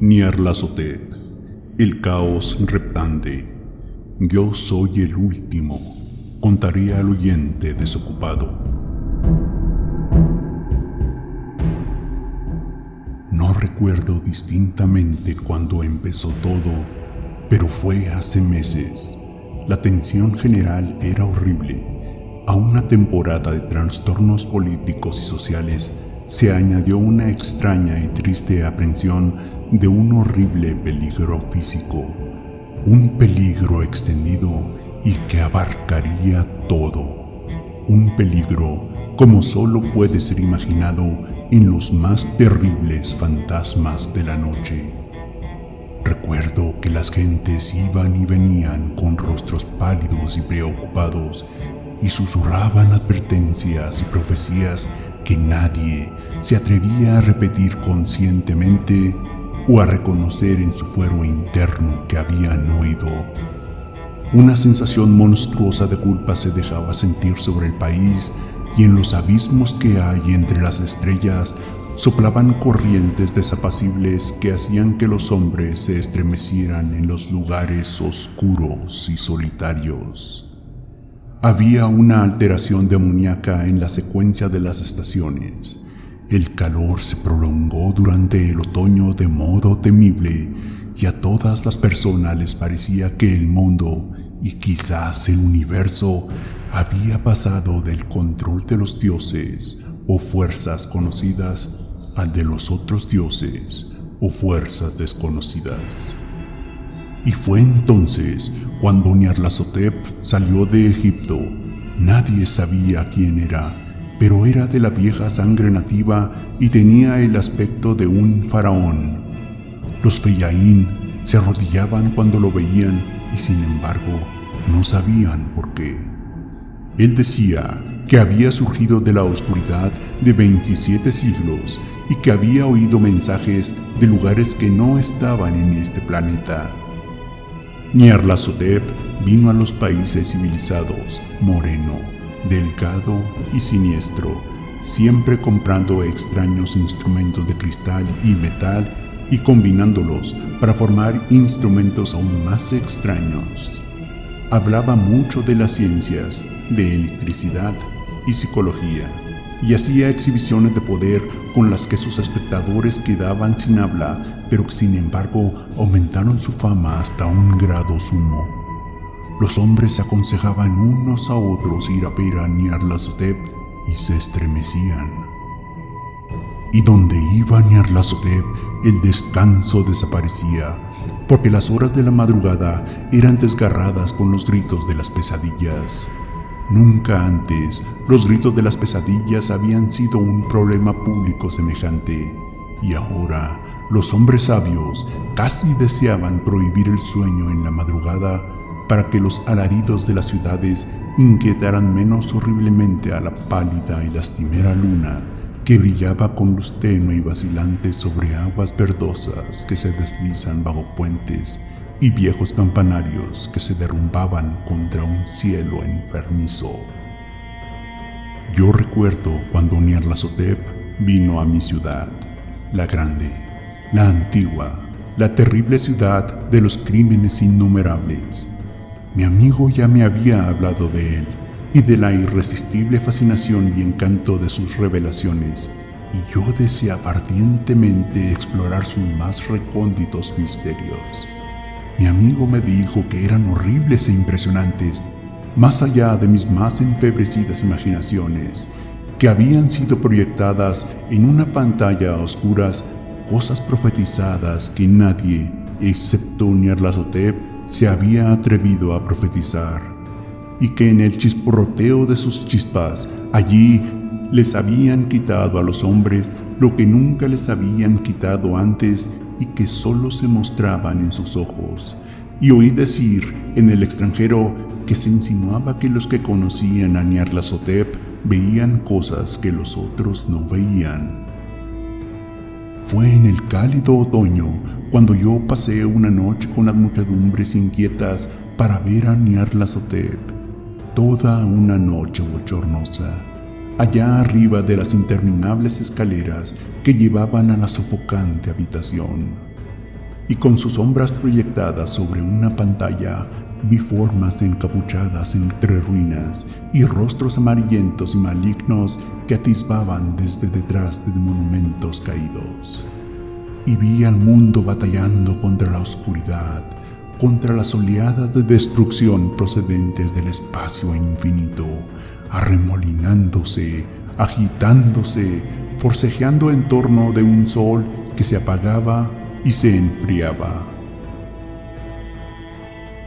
Nyarlathotep, el caos reptante. Yo soy el último, contaré al oyente desocupado. No recuerdo distintamente cuándo empezó todo, pero fue hace meses. La tensión general era horrible. A una temporada de trastornos políticos y sociales se añadió una extraña y triste aprensión de un horrible peligro físico, un peligro extendido y que abarcaría todo, un peligro como solo puede ser imaginado en los más terribles fantasmas de la noche. Recuerdo que las gentes iban y venían con rostros pálidos y preocupados y susurraban advertencias y profecías que nadie se atrevía a repetir conscientemente o a reconocer en su fuero interno que habían oído. Una sensación monstruosa de culpa se dejaba sentir sobre el país, y en los abismos que hay entre las estrellas soplaban corrientes desapacibles que hacían que los hombres se estremecieran en los lugares oscuros y solitarios. Había una alteración demoníaca en la secuencia de las estaciones. El calor se prolongó durante el otoño de modo temible, y a todas las personas les parecía que el mundo, y quizás el universo, había pasado del control de los dioses o fuerzas conocidas al de los otros dioses o fuerzas desconocidas. Y fue entonces cuando Nyarlathotep salió de Egipto. Nadie sabía quién era, pero era de la vieja sangre nativa y tenía el aspecto de un faraón. Los Feyaín se arrodillaban cuando lo veían y sin embargo no sabían por qué. Él decía que había surgido de la oscuridad de 27 siglos y que había oído mensajes de lugares que no estaban en este planeta. Nyarlathotep vino a los países civilizados, moreno, delgado y siniestro, siempre comprando extraños instrumentos de cristal y metal y combinándolos para formar instrumentos aún más extraños. Hablaba mucho de las ciencias, de electricidad y psicología, y hacía exhibiciones de poder con las que sus espectadores quedaban sin habla, pero que sin embargo aumentaron su fama hasta un grado sumo. Los hombres se aconsejaban unos a otros ir a ver a Nyarlathotep y se estremecían. Y donde iba Nyarlathotep, el descanso desaparecía, porque las horas de la madrugada eran desgarradas con los gritos de las pesadillas. Nunca antes los gritos de las pesadillas habían sido un problema público semejante, y ahora los hombres sabios casi deseaban prohibir el sueño en la madrugada para que los alaridos de las ciudades inquietaran menos horriblemente a la pálida y lastimera luna que brillaba con luz tenue y vacilante sobre aguas verdosas que se deslizan bajo puentes y viejos campanarios que se derrumbaban contra un cielo enfermizo. Yo recuerdo cuando Nyarlathotep vino a mi ciudad, la grande, la antigua, la terrible ciudad de los crímenes innumerables. Mi amigo ya me había hablado de él y de la irresistible fascinación y encanto de sus revelaciones, y yo deseaba ardientemente explorar sus más recónditos misterios. Mi amigo me dijo que eran horribles e impresionantes, más allá de mis más enfebrecidas imaginaciones, que habían sido proyectadas en una pantalla a oscuras cosas profetizadas que nadie, excepto Nyarlathotep, se había atrevido a profetizar, y que en el chisporroteo de sus chispas, allí les habían quitado a los hombres lo que nunca les habían quitado antes y que solo se mostraban en sus ojos. Y oí decir en el extranjero que se insinuaba que los que conocían a Nyarlathotep veían cosas que los otros no veían. Fue en el cálido otoño cuando yo pasé una noche con las muchedumbres inquietas para ver a Nyarlathotep. Toda una noche bochornosa, allá arriba de las interminables escaleras que llevaban a la sofocante habitación. y con sus sombras proyectadas sobre una pantalla, vi formas encapuchadas entre ruinas y rostros amarillentos y malignos que atisbaban desde detrás de monumentos caídos. Y vi al mundo batallando contra la oscuridad, contra las oleadas de destrucción procedentes del espacio infinito, arremolinándose, agitándose, forcejeando en torno de un sol que se apagaba y se enfriaba.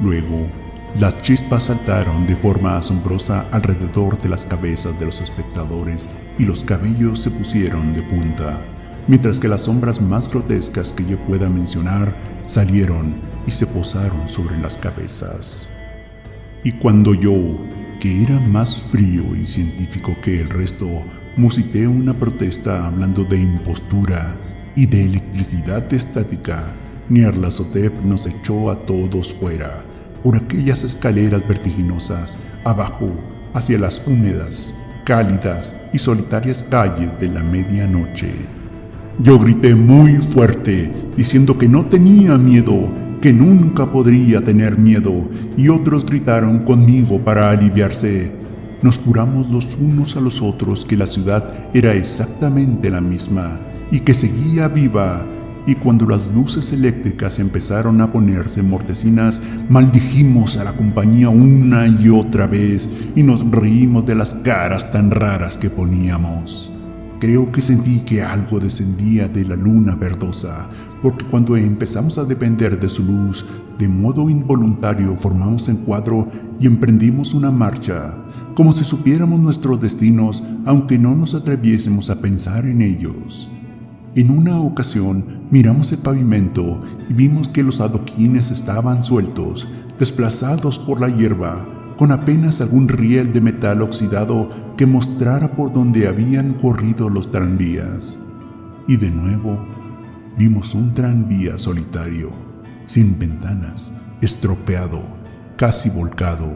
Luego, las chispas saltaron de forma asombrosa alrededor de las cabezas de los espectadores y los cabellos se pusieron de punta, mientras que las sombras más grotescas que yo pueda mencionar salieron y se posaron sobre las cabezas. Y cuando yo, que era más frío y científico que el resto, musité una protesta hablando de impostura y de electricidad estática, Nyarlathotep nos echó a todos fuera, por aquellas escaleras vertiginosas, abajo, hacia las húmedas, cálidas y solitarias calles de la medianoche. Yo grité muy fuerte, diciendo que no tenía miedo, que nunca podría tener miedo, y otros gritaron conmigo para aliviarse. Nos juramos los unos a los otros que la ciudad era exactamente la misma, y que seguía viva, y cuando las luces eléctricas empezaron a ponerse mortecinas, maldijimos a la compañía una y otra vez, y nos reímos de las caras tan raras que poníamos. Creo que sentí que algo descendía de la luna verdosa, porque cuando empezamos a depender de su luz, de modo involuntario formamos encuadro y emprendimos una marcha, como si supiéramos nuestros destinos, aunque no nos atreviésemos a pensar en ellos. En una ocasión miramos el pavimento y vimos que los adoquines estaban sueltos, desplazados por la hierba, con apenas algún riel de metal oxidado que mostrara por donde habían corrido los tranvías. Y de nuevo vimos un tranvía solitario, sin ventanas, estropeado, casi volcado.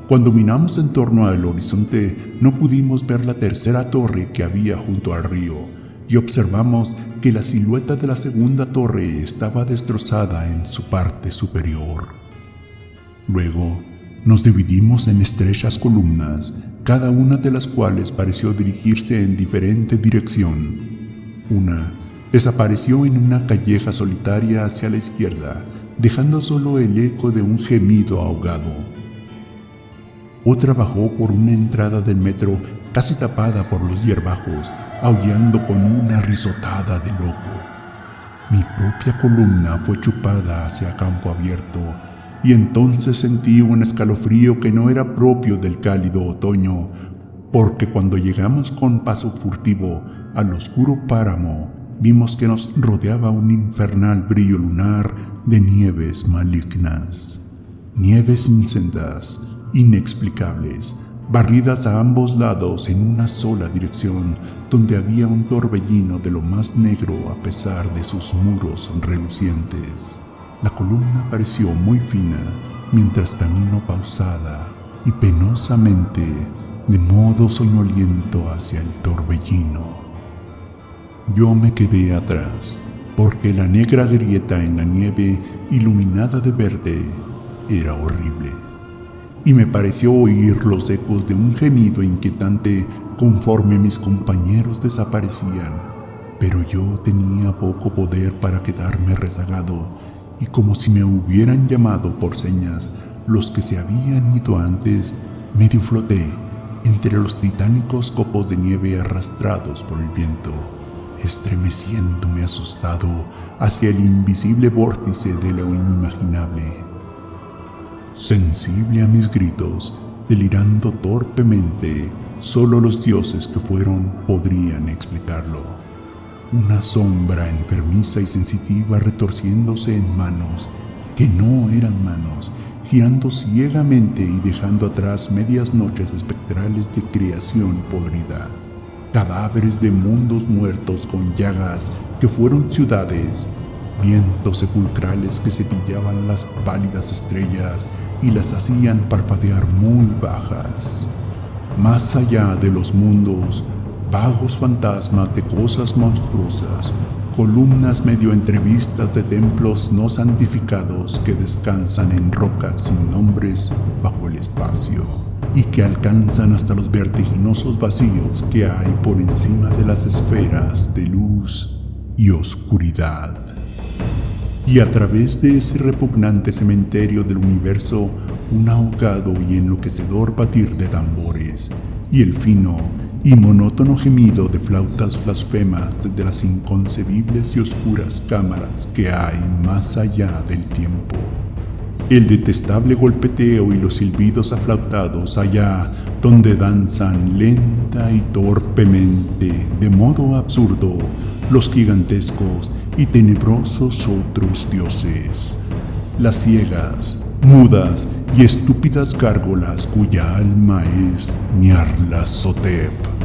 Cuando miramos en torno al horizonte, no pudimos ver la tercera torre que había junto al río, y observamos que la silueta de la segunda torre estaba destrozada en su parte superior. Luego, nos dividimos en estrechas columnas, cada una de las cuales pareció dirigirse en diferente dirección. Una desapareció en una calleja solitaria hacia la izquierda, dejando solo el eco de un gemido ahogado. Otra bajó por una entrada del metro casi tapada por los hierbajos, aullando con una risotada de loco. Mi propia columna fue chupada hacia campo abierto, y entonces sentí un escalofrío que no era propio del cálido otoño, porque cuando llegamos con paso furtivo al oscuro páramo, vimos que nos rodeaba un infernal brillo lunar de nieves malignas. Nieves incendias, inexplicables, barridas a ambos lados en una sola dirección, donde había un torbellino de lo más negro a pesar de sus muros relucientes. La columna pareció muy fina, mientras caminó pausada y penosamente, de modo soñoliento hacia el torbellino. Yo me quedé atrás, porque la negra grieta en la nieve, iluminada de verde, era horrible. Y me pareció oír los ecos de un gemido inquietante conforme mis compañeros desaparecían, pero yo tenía poco poder para quedarme rezagado, y como si me hubieran llamado por señas los que se habían ido antes, medio floté entre los titánicos copos de nieve arrastrados por el viento, estremeciéndome asustado hacia el invisible vórtice de lo inimaginable. Sensible a mis gritos, delirando torpemente, solo los dioses que fueron podrían explicarlo. Una sombra enfermiza y sensitiva retorciéndose en manos que no eran manos, girando ciegamente y dejando atrás medias noches espectrales de creación podrida. Cadáveres de mundos muertos con llagas que fueron ciudades, vientos sepulcrales que cepillaban las pálidas estrellas y las hacían parpadear muy bajas. Más allá de los mundos, vagos fantasmas de cosas monstruosas, columnas medio entrevistas de templos no santificados que descansan en rocas sin nombres bajo el espacio y que alcanzan hasta los vertiginosos vacíos que hay por encima de las esferas de luz y oscuridad. Y a través de ese repugnante cementerio del universo, un ahogado y enloquecedor batir de tambores, y el fino y monótono gemido de flautas blasfemas desde las inconcebibles y oscuras cámaras que hay más allá del tiempo. El detestable golpeteo y los silbidos aflautados allá donde danzan lenta y torpemente, de modo absurdo, los gigantescos y tenebrosos otros dioses, las ciegas, mudas y estúpidas gárgolas cuya alma es Nyarlathotep.